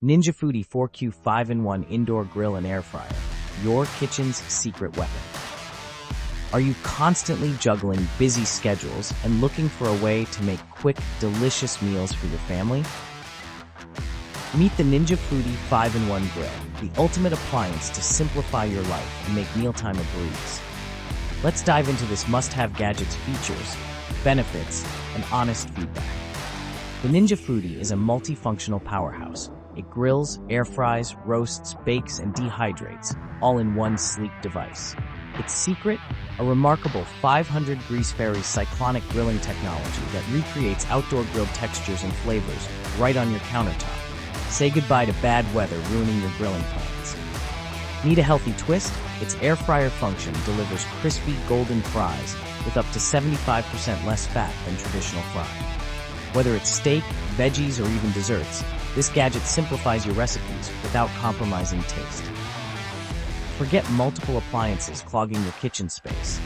Ninja Foodi 4Q 5-in-1 Indoor Grill and Air Fryer, your kitchen's secret weapon. Are you constantly juggling busy schedules and looking for a way to make quick, delicious meals for your family? Meet the Ninja Foodi 5-in-1 Grill, the ultimate appliance to simplify your life and make mealtime a breeze. Let's dive into this must-have gadget's features, benefits, and honest feedback. The Ninja Foodi is a multifunctional powerhouse. It grills, air fries, roasts, bakes, and dehydrates, all in one sleek device. Its secret? A remarkable 500 grease-free cyclonic grilling technology that recreates outdoor grilled textures and flavors right on your countertop. Say goodbye to bad weather ruining your grilling plans. Need a healthy twist? Its air fryer function delivers crispy golden fries with up to 75% less fat than traditional frying. Whether it's steak, veggies, or even desserts, this gadget simplifies your recipes without compromising taste. Forget multiple appliances clogging your kitchen space.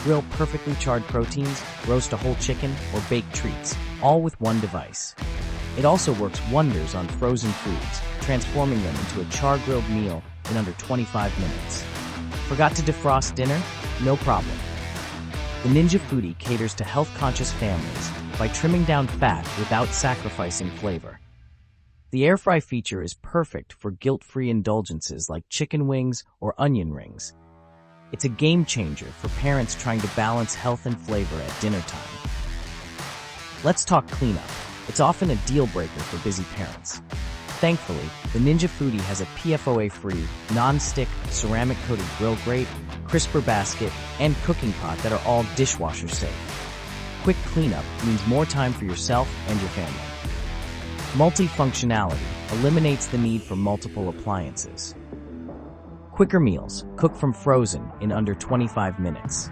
Grill perfectly charred proteins, roast a whole chicken, or bake treats, all with one device. It also works wonders on frozen foods, transforming them into a char-grilled meal in under 25 minutes. Forgot to defrost dinner? No problem. The Ninja Foodi caters to health-conscious families by trimming down fat without sacrificing flavor. The air fry feature is perfect for guilt-free indulgences like chicken wings or onion rings. It's a game changer for parents trying to balance health and flavor at dinner time. Let's talk cleanup. It's often a deal breaker for busy parents. Thankfully, the Ninja Foodi has a PFOA-free, non-stick, ceramic-coated grill grate, crisper basket, and cooking pot that are all dishwasher safe. Quick cleanup means more time for yourself and your family. Multifunctionality eliminates the need for multiple appliances. Quicker meals, cook from frozen in under 25 minutes.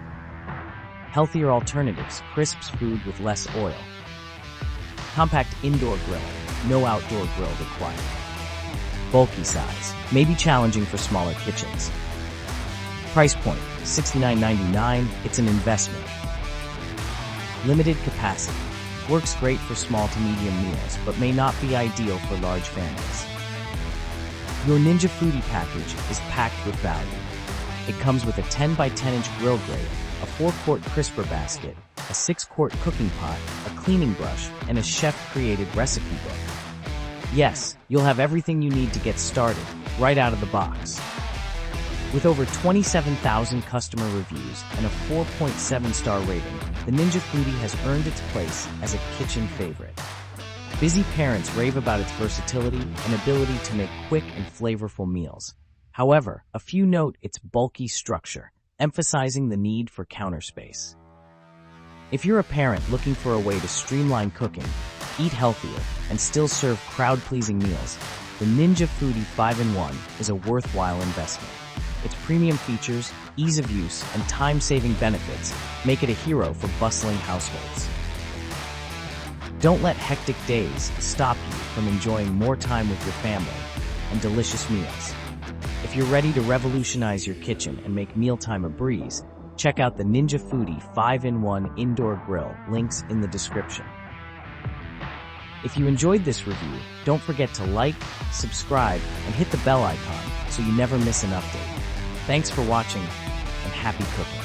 Healthier alternatives, crisps food with less oil. Compact indoor grilling, no outdoor grill required. Bulky size, may be challenging for smaller kitchens. Price point, $69.99, it's an investment. Limited capacity. Works great for small to medium meals, but may not be ideal for large families. Your Ninja Foodi package is packed with value. It comes with a 10 by 10 inch grill grate, a 4-quart crisper basket, a 6-quart cooking pot, a cleaning brush, and a chef-created recipe book. Yes, you'll have everything you need to get started, right out of the box. With over 27,000 customer reviews and a 4.7-star rating, the Ninja Foodi has earned its place as a kitchen favorite. Busy parents rave about its versatility and ability to make quick and flavorful meals. However, a few note its bulky structure, emphasizing the need for counter space. If you're a parent looking for a way to streamline cooking, eat healthier, and still serve crowd-pleasing meals, the Ninja Foodi 5-in-1 is a worthwhile investment. Its premium features, ease of use, and time-saving benefits make it a hero for bustling households. Don't let hectic days stop you from enjoying more time with your family and delicious meals. If you're ready to revolutionize your kitchen and make mealtime a breeze, check out the Ninja Foodi 5-in-1 Indoor Grill, links in the description. If you enjoyed this review, don't forget to like, subscribe, and hit the bell icon so you never miss an update. Thanks for watching, and happy cooking.